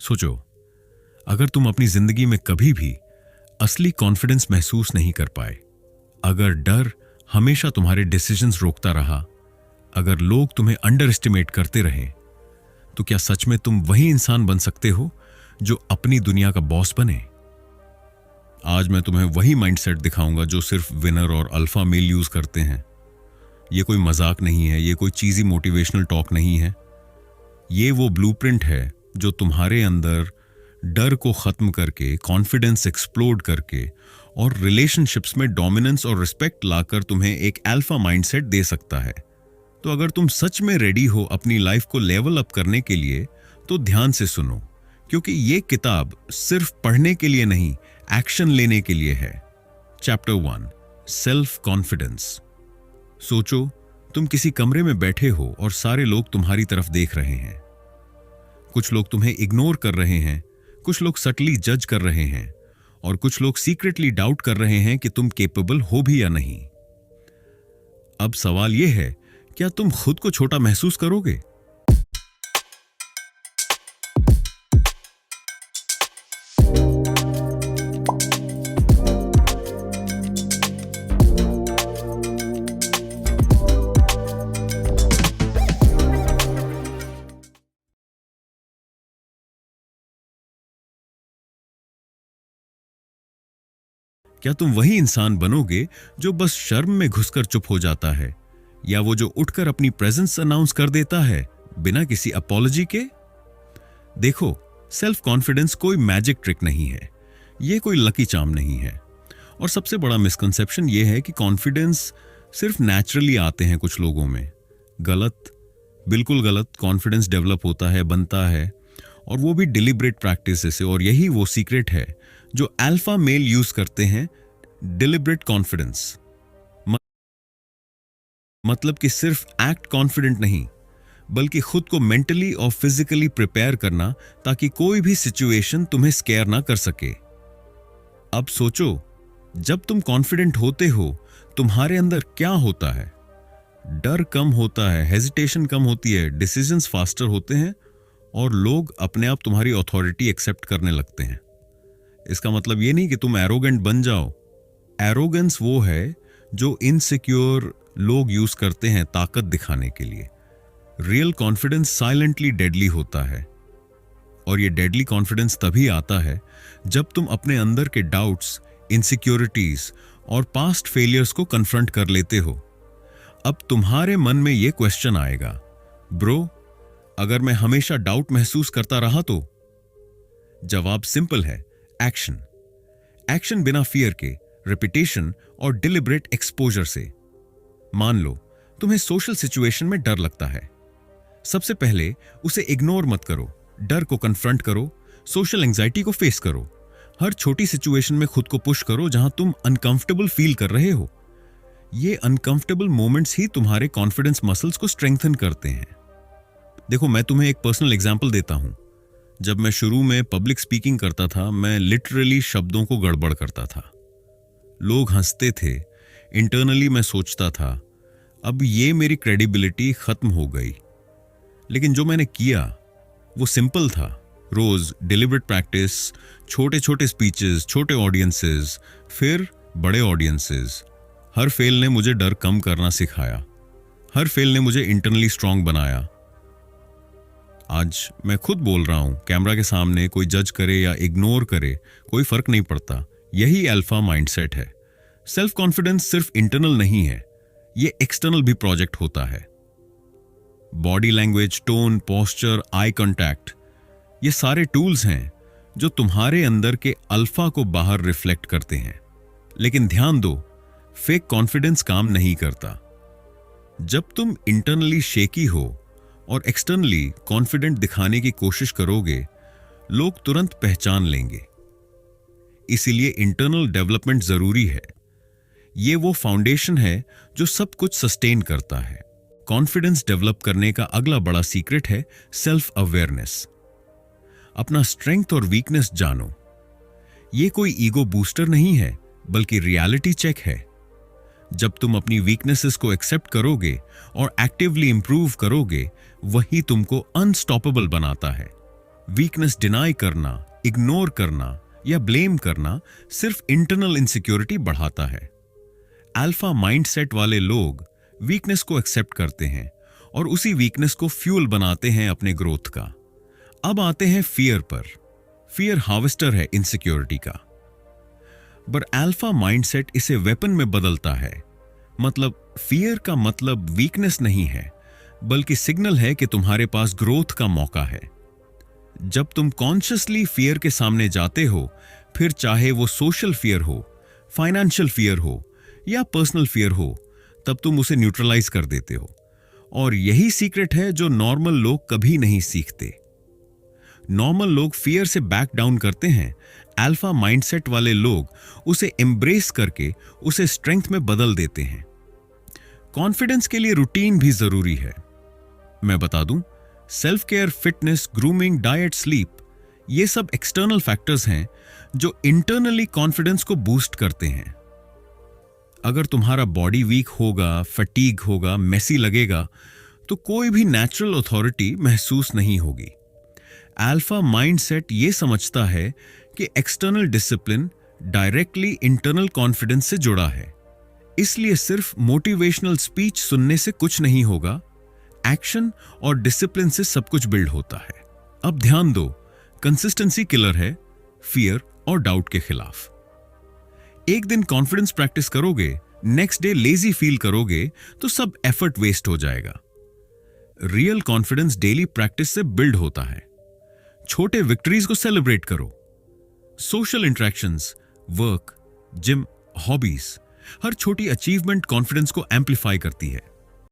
सोचो, अगर तुम अपनी जिंदगी में कभी भी असली कॉन्फिडेंस महसूस नहीं कर पाए, अगर डर हमेशा तुम्हारे डिसीजंस रोकता रहा, अगर लोग तुम्हें अंडर एस्टिमेट करते रहे, तो क्या सच में तुम वही इंसान बन सकते हो जो अपनी दुनिया का बॉस बने? आज मैं तुम्हें वही माइंडसेट दिखाऊंगा जो सिर्फ विनर और अल्फा मेल यूज करते हैं। ये कोई मजाक नहीं है, ये कोई चीजी मोटिवेशनल टॉक नहीं है। ये वो ब्लूप्रिंट है जो तुम्हारे अंदर डर को खत्म करके, कॉन्फिडेंस एक्सप्लोड करके और रिलेशनशिप्स में डोमिनेंस और रिस्पेक्ट लाकर तुम्हें एक अल्फा माइंडसेट दे सकता है। तो अगर तुम सच में रेडी हो अपनी लाइफ को लेवल अप करने के लिए, तो ध्यान से सुनो, क्योंकि ये किताब सिर्फ पढ़ने के लिए नहीं, एक्शन लेने के लिए है। Chapter 1, self confidence. सोचो, तुम किसी कमरे में बैठे हो और सारे लोग तुम्हारी तरफ देख रहे हैं। कुछ लोग तुम्हें इग्नोर कर रहे हैं, कुछ लोग सटली जज कर रहे हैं और कुछ लोग सीक्रेटली डाउट कर रहे हैं कि तुम केपेबल हो भी या नहीं। अब सवाल यह है, क्या तुम खुद को छोटा महसूस करोगे? क्या तुम वही इंसान बनोगे जो बस शर्म में घुसकर चुप हो जाता है, या वो जो उठकर अपनी प्रेजेंस अनाउंस कर देता है बिना किसी अपॉलॉजी के? देखो, सेल्फ कॉन्फिडेंस कोई मैजिक ट्रिक नहीं है, ये कोई लकी चार्म नहीं है। और सबसे बड़ा मिसकंसेप्शन ये है कि कॉन्फिडेंस सिर्फ नेचुरली आते हैं कुछ लोगों में। गलत, बिल्कुल गलत। कॉन्फिडेंस डेवलप होता है, बनता है, और वो भी डिलिब्रेट प्रैक्टिस से। और यही वो सीक्रेट है जो अल्फा मेल यूज करते हैं, डिलिब्रेट कॉन्फिडेंस। मतलब कि सिर्फ एक्ट कॉन्फिडेंट नहीं, बल्कि खुद को मेंटली और फिजिकली प्रिपेयर करना ताकि कोई भी सिचुएशन तुम्हें स्केयर ना कर सके। अब सोचो, जब तुम कॉन्फिडेंट होते हो, तुम्हारे अंदर क्या होता है? डर कम होता है, हेजिटेशन कम होती है, डिसीजंस फास्टर होते हैं और लोग अपने आप तुम्हारी अथॉरिटी एक्सेप्ट करने लगते हैं। इसका मतलब ये नहीं कि तुम एरोगेंट बन जाओ। एरोगेंस वो है जो इनसिक्योर लोग यूज करते हैं ताकत दिखाने के लिए। रियल कॉन्फिडेंस साइलेंटली डेडली होता है, और ये डेडली कॉन्फिडेंस तभी आता है जब तुम अपने अंदर के डाउट्स, इनसिक्योरिटीज और पास्ट फेलियर्स को कन्फ्रंट कर लेते हो। अब तुम्हारे मन में यह क्वेश्चन आएगा, ब्रो, अगर मैं हमेशा डाउट महसूस करता रहा तो? जवाब सिंपल है, एक्शन। एक्शन बिना फियर के, रिपीटेशन और डिलिब्रेट एक्सपोजर से। मान लो तुम्हें सोशल सिचुएशन में डर लगता है। सबसे पहले उसे इग्नोर मत करो, डर को कन्फ्रंट करो, सोशल एंजाइटी को फेस करो। हर छोटी सिचुएशन में खुद को पुश करो जहां तुम अनकंफर्टेबल फील कर रहे हो। ये अनकंफर्टेबल मोमेंट्स ही तुम्हारे कॉन्फिडेंस मसल्स को स्ट्रेंथन करते हैं। देखो, मैं तुम्हें एक पर्सनल एग्जांपल देता हूं। जब मैं शुरू में पब्लिक स्पीकिंग करता था, मैं लिटरली शब्दों को गड़बड़ करता था। लोग हंसते थे, इंटरनली मैं सोचता था, अब ये मेरी क्रेडिबिलिटी खत्म हो गई। लेकिन जो मैंने किया वो सिंपल था। रोज डिलिब्रेट प्रैक्टिस, छोटे छोटे स्पीचेस, छोटे ऑडियंसेस, फिर बड़े ऑडियंसेस। हर फेल ने मुझे डर कम करना सिखाया, हर फेल ने मुझे इंटरनली स्ट्रांग बनाया। आज मैं खुद बोल रहा हूं कैमरा के सामने, कोई जज करे या इग्नोर करे, कोई फर्क नहीं पड़ता। यही अल्फा माइंडसेट है। सेल्फ कॉन्फिडेंस सिर्फ इंटरनल नहीं है, ये एक्सटर्नल भी प्रोजेक्ट होता है। Body language, tone, posture, eye contact, ये सारे टूल्स हैं जो तुम्हारे अंदर के अल्फा को बाहर रिफ्लेक्ट करते हैं। लेकिन ध्यान दो, फेक कॉन्फिडेंस काम नहीं करता। जब तुम इंटरनली शेकी हो और एक्सटर्नली कॉन्फिडेंट दिखाने की कोशिश करोगे, लोग तुरंत पहचान लेंगे। इसीलिए इंटरनल डेवलपमेंट जरूरी है। ये वो फाउंडेशन है जो सब कुछ सस्टेन करता है। कॉन्फिडेंस डेवलप करने का अगला बड़ा सीक्रेट है सेल्फ अवेयरनेस। अपना स्ट्रेंथ और वीकनेस जानो। ये कोई ईगो बूस्टर नहीं है, बल्कि रियलिटी चेक है। जब तुम अपनी वीकनेसेस को एक्सेप्ट करोगे और एक्टिवली इंप्रूव करोगे, वही तुमको अनस्टॉपेबल बनाता है। वीकनेस डिनाई करना, इग्नोर करना या ब्लेम करना सिर्फ इंटरनल इनसिक्योरिटी बढ़ाता है। अल्फा माइंडसेट वाले लोग वीकनेस को एक्सेप्ट करते हैं और उसी वीकनेस को फ्यूल बनाते हैं अपने ग्रोथ का। अब आते हैं फियर पर। फियर हार्वेस्टर है इनसिक्योरिटी का, पर अल्फा माइंडसेट इसे वेपन में बदलता है। मतलब फियर का मतलब वीकनेस नहीं है, बल्कि सिग्नल है कि तुम्हारे पास ग्रोथ का मौका है। जब तुम कॉन्शियसली फियर के सामने जाते हो, फिर चाहे वो सोशल फियर हो, फाइनेंशियल फियर हो या पर्सनल फियर हो, तब तुम उसे न्यूट्रलाइज कर देते हो। और यही सीक्रेट है जो नॉर्मल लोग कभी नहीं सीखते। नॉर्मल लोग फियर से बैक डाउन करते हैं, अल्फा माइंडसेट वाले लोग उसे एम्ब्रेस करके उसे स्ट्रेंथ में बदल देते हैं। कॉन्फिडेंस के लिए रूटीन भी जरूरी है। मैं बता दूं, self care, fitness, grooming, diet, sleep, ये सब एक्सटर्नल फैक्टर्स हैं जो इंटरनली कॉन्फिडेंस को बूस्ट करते हैं। अगर तुम्हारा बॉडी वीक होगा, फटीग होगा, मेसी लगेगा, तो कोई भी नेचुरल अथॉरिटी महसूस नहीं होगी। अल्फा माइंडसेट ये समझता है कि external discipline directly internal confidence से जुड़ा है। इसलिए सिर्फ मोटिवेशनल स्पीच सुनने से कुछ नहीं होगा, एक्शन और डिसिप्लिन से सब कुछ बिल्ड होता है। अब ध्यान दो, कंसिस्टेंसी किलर है फियर और डाउट के खिलाफ। एक दिन कॉन्फिडेंस प्रैक्टिस करोगे, नेक्स्ट डे लेजी फील करोगे, तो सब एफर्ट वेस्ट हो जाएगा। रियल कॉन्फिडेंस डेली प्रैक्टिस से बिल्ड होता है। छोटे विक्ट्रीज को सेलिब्रेट करो। Social interactions, work, gym, hobbies, हर छोटी अचीवमेंट कॉन्फिडेंस को एम्पलीफाई करती है।